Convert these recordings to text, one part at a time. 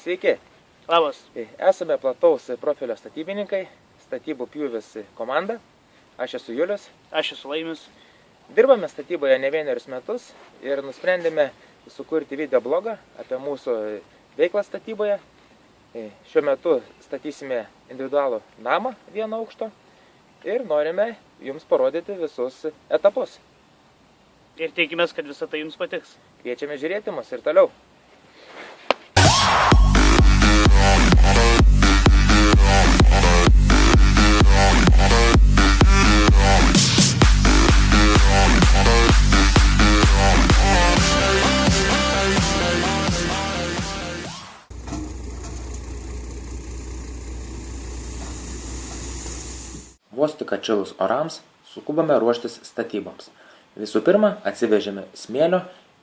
Sveiki. Labas. Esame plataus profilio statybininkai, statybų pjūvis komanda. Aš esu Julius. Aš esu Laimis. Dirbame statyboje ne vienerius metus ir nusprendėme sukurti video blogą apie mūsų veiklą statyboje. Šiuo metu statysime individualų namą vieno aukšto ir norime jums parodyti visus etapus. Ir tikimės, kad visą tai jums patiks. Kviečiame žiūrėti mus ir toliau. Vos tik atšilus orams, sukubame ruoštis statyboms. Visų pirma, atsivežėme smėlio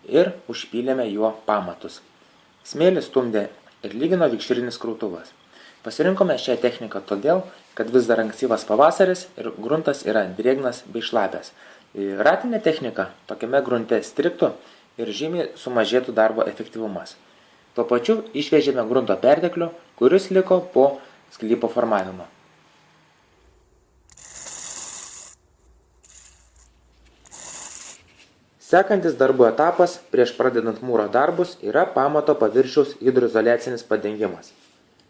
ir užpylėme juo pamatus. Smėlį stumdė ir lygino vikšrinis krautuvas. Pasirinkome šią techniką todėl, kad vis dar ankstyvas pavasaris ir gruntas yra drėgnas bei šlapias. Ratinė technika tokiame grunte strigtų ir žymiai sumažėtų darbo efektyvumas. Tuo pačiu išvežėme grunto perteklių, kuris liko po sklypo formavimo. Sekantis darbų etapas prieš pradedant mūro darbus yra pamato paviršiaus hidroizoliacinis padengimas.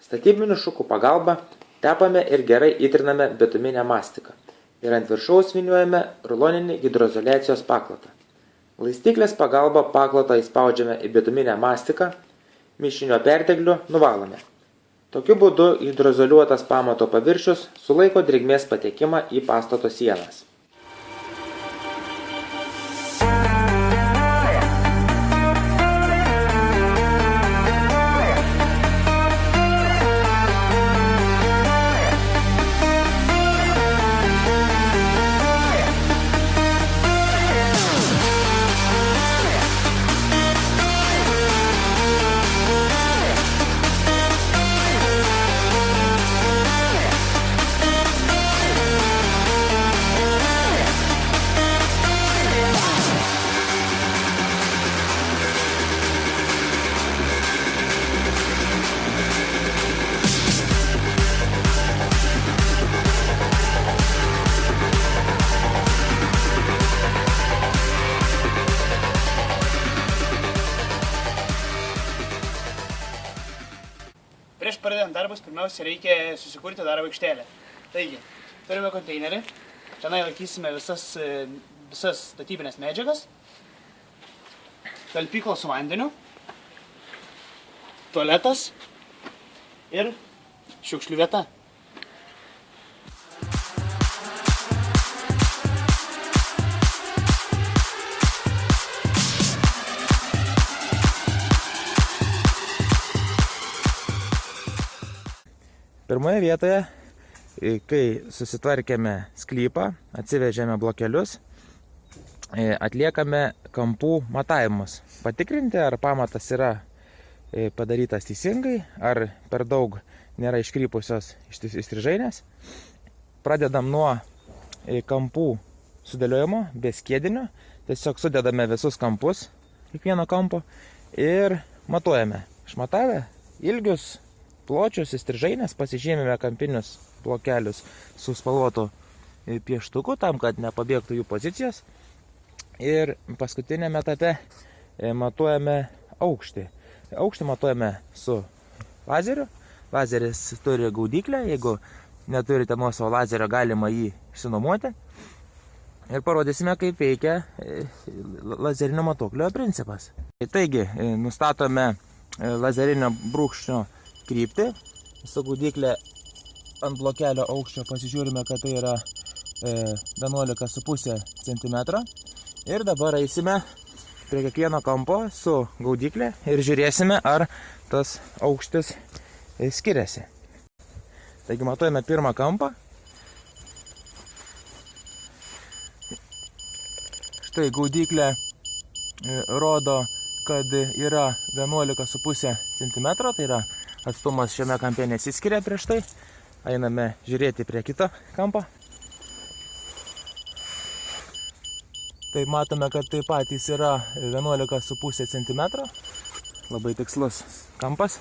Statybinių šukų pagalba tepame ir gerai įtriname bituminę mastiką ir ant viršaus vyniuojame ruloninį hidroizoliacijos paklotą. Laistyklės pagalba paklotą įspaudžiame į bituminę mastiką, mišinio perteklių nuvalome. Tokiu būdu hidroizoliuotas pamato paviršius sulaiko drėgmės patekimą į pastato sienas. Prieš pradedant darbus, pirmiausia reikia susikurti darbo aikštelę. Taigi, turime konteinerį. Tenai laikysime visas statybinės medžiagas. Talpyklos su vandeniu. Tualetas. Ir šiukšlių vieta. Pirmoje vietoje, kai susitvarkėme sklypą, atsivežėme blokelius, atliekame kampų matavimus. Patikrinti, ar pamatas yra padarytas teisingai, ar per daug nėra iškrypusios įstrižainės. Pradedam nuo kampų sudėliojimo be skiedinio. Tiesiog sudedame visus kampus, kiekvieno kampo, ir matuojame. Išmatavę ilgius, pločius, įstrižainės, pasižymime kampinius blokelius su spalvotu pieštuku, tam, kad nepabėgtų jų pozicijos. Ir paskutinėme etape matuojame aukštį. Aukštį matuojame su lazeriu. Lazeris turi gaudyklę, jeigu neturite nuosavo lazerio, galima jį išsinuomoti. Ir parodysime, kaip veikia lazerinio matuoklio principas. Taigi, nustatome lazerinio brūkšnio kryptį, su gaudyklė ant blokelio aukščio pasižiūrime, kad tai yra 11,5 cm. Ir dabar eisime prie kiekvieno kampo su gaudyklė ir žiūrėsime, ar tas aukštis skiriasi. Taigi matuojame pirmą kampą. Štai gaudyklė rodo, kad yra 11,5 cm, tai yra atstumas šiame kampe nesiskiria prieš tai. Einame žiūrėti prie kito kampo. Tai matome, kad taip pat jis yra 11,5 cm. Labai tikslus kampas.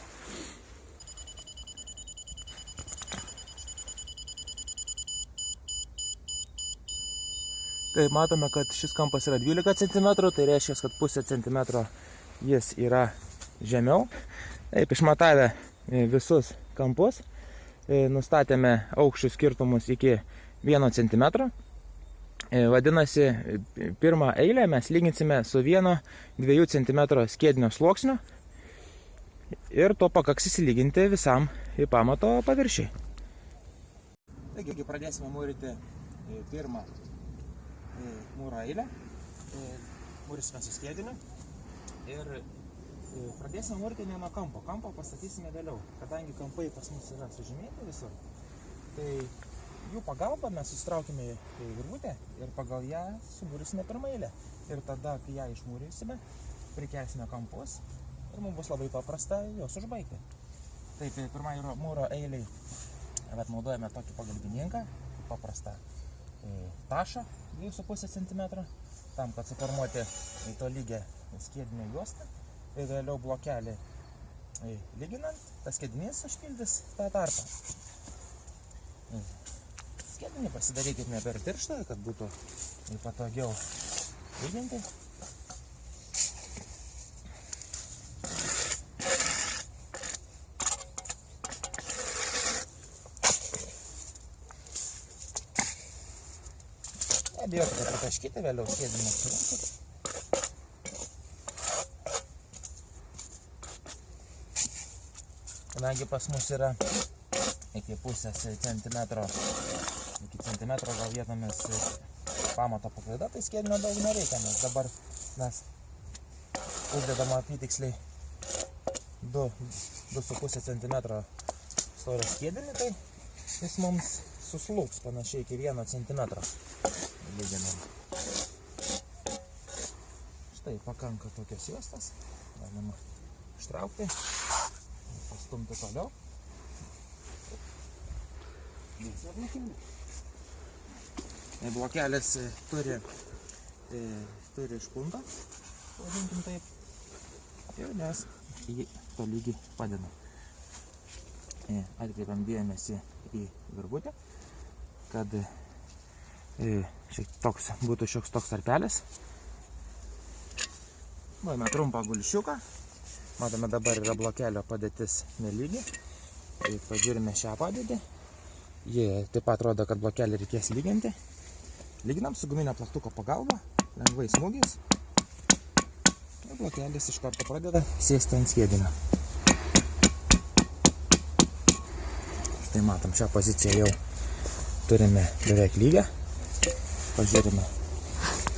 Tai matome, kad šis kampas yra 12 cm, tai reiškia, kad pusę centimetro jis yra žemiau. Taip, išmatavę visus kampus, nustatėme aukščių skirtumus iki 1 cm. Vadinasi, pirmą eilę mes lyginsime su 1-2 cm skiedinio sluoksniu ir to pakaks įsilyginti visam pamato paviršiai. Taigi, pradėsime mūryti pirmą mūro eilę, mūrysime su skiediniu ir pradėsime mūryti ne nuo kampo. Kampo pastatysime vėliau, kadangi kampai pas mus yra sužymėti visur. Tai jų pagalba mes susitraukime į virvutę ir pagal ją sumūrysime pirmą eilę. Ir tada, kai ją išmūrysime, prikelsime kampus ir mums bus labai paprasta jos užbaigti. Taip, pirmai mūro eiliai naudojame tokį pagalbininką, paprastą tašą 2,5 cm, tam, kad suformuoti tolygią skiedinio juostą ir vėliau blokelį lyginant, tas skiedinys užpildys tą tarpą. Skiedinį pasidarykite ne per tirštą, kad būtų patogiau lyginti. Nebijokite pritaškyti, vėliau skiedinį surinkti. Kadangi pas mus yra iki pusės centimetro, iki centimetro gal vietomis pamato paklaida, tai skiedinio daug nereikia, nes dabar mes uždedama apytiksliai 2,5 cm storio skiedinį, tai jis mums suslūgs panašiai iki 1 cm. Lyginam. Štai pakanka tokios juostos, galima ištraukti, pastumti toliau. Blokelis turi špuntą, vadinkim taip, ir mes jį tolygiai padedam. Atkreipiam dėmesį į virvutę, kad būtų šioks toks tarpelis. Nuėjame trumpą gulšiuką. Matome, dabar yra blokelio padėtis nelygi. Pažiūrime šią padėtį. Ji taip pat rodo, kad blokelį reikės lyginti. Lyginam su guminio plaktuko pagalba, lengvai smūgiais. Ir blokelis iš karto pradeda sėsti ant skiedinio. Štai matom, šią poziciją jau turime beveik lygę. Pažiūrime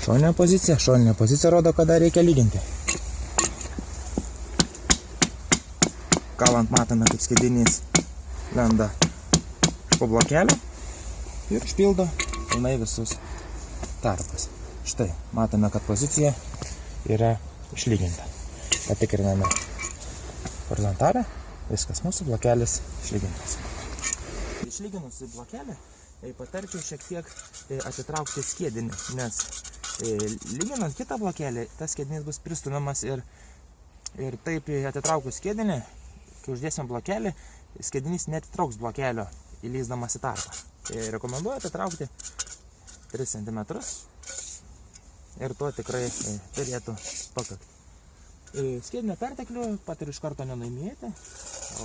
šoninę poziciją. Šoninė pozicija rodo, kad dar reikia lyginti. Kalant matome, kaip skiedinys lenda po blokelio ir užpildo pilnai visus tarpas. Štai, matome, kad pozicija yra išlyginta. Patikriname horizontalę, viskas, mūsų blokelis išlygintas. Išlyginusi blokelį, patarčiau šiek tiek atitraukti skiedinį, nes lyginant kitą blokelį, tas skiedinys bus pristumiamas ir taip atitraukus skiedinį, kai uždėsime blokelį, skiedinys netitrauks blokelio įleisdamas į tarpą. Rekomenduoju atitraukti 3 cm ir to tikrai turėtų pakakti. Skiedinio perteklių patariu iš karto nenuimėti, o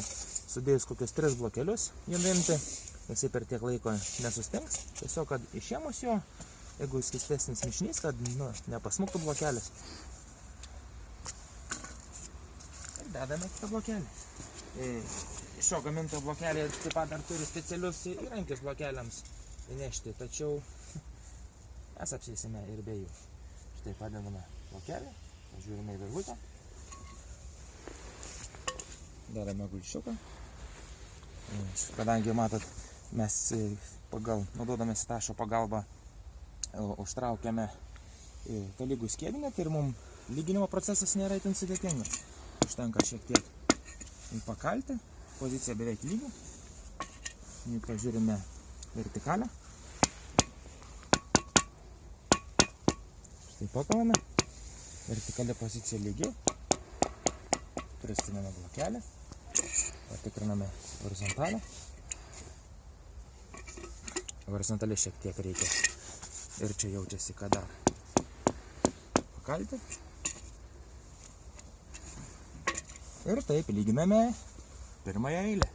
sudėjus kokius 3 blokelius jį nuimti, jisai per tiek laiko nesustings. Tiesiog, kad išėmus jo, jeigu skystesnis mišinys, kad nepasmuktų blokelis. Ir dedame kitą blokelį. Šio gamintojo blokelį taip pat dar turi specialius įrankius blokeliams įnešti, tačiau mes apsėsime ir be jų. Štai padedame blokelį, žiūrime į virvutę. Dedame gulšiuką. Kadangi matot, mes naudodamės tašo pagalbą užtraukiame tolygų skiedinį, tai ir mums lyginimo procesas nėra itin sudėtingas. Užtenka šiek tiek pakalti, pozicija beveik lygi. Pažiūrime vertikalę. Štai pakalame, vertikali pozicija lygi. Pristiname blokelį. Patikriname horizontalę. Horizontaliai šiek tiek reikia Ir čia jaučiasi, kada pakalti. Ir taip lyginame pirmąją eilę.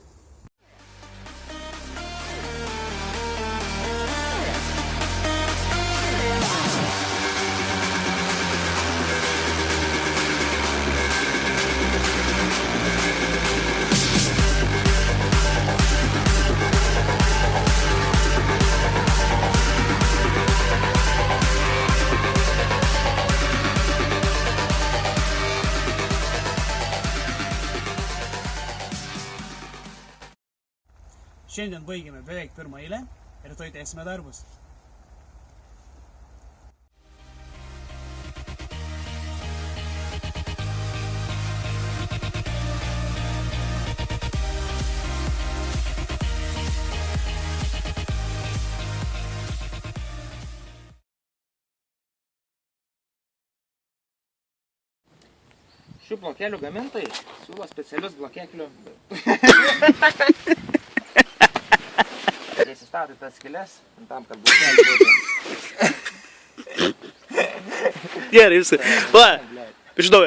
Šiandien baigėme beveik pirmą eilę ir rytoj tęsime darbus. Šių blokelių gamintojai siūlo specialius blokelių. Įsistatyti tas skylės, tam, kad blokelių būtų. Gerai, visai. Va, žinau.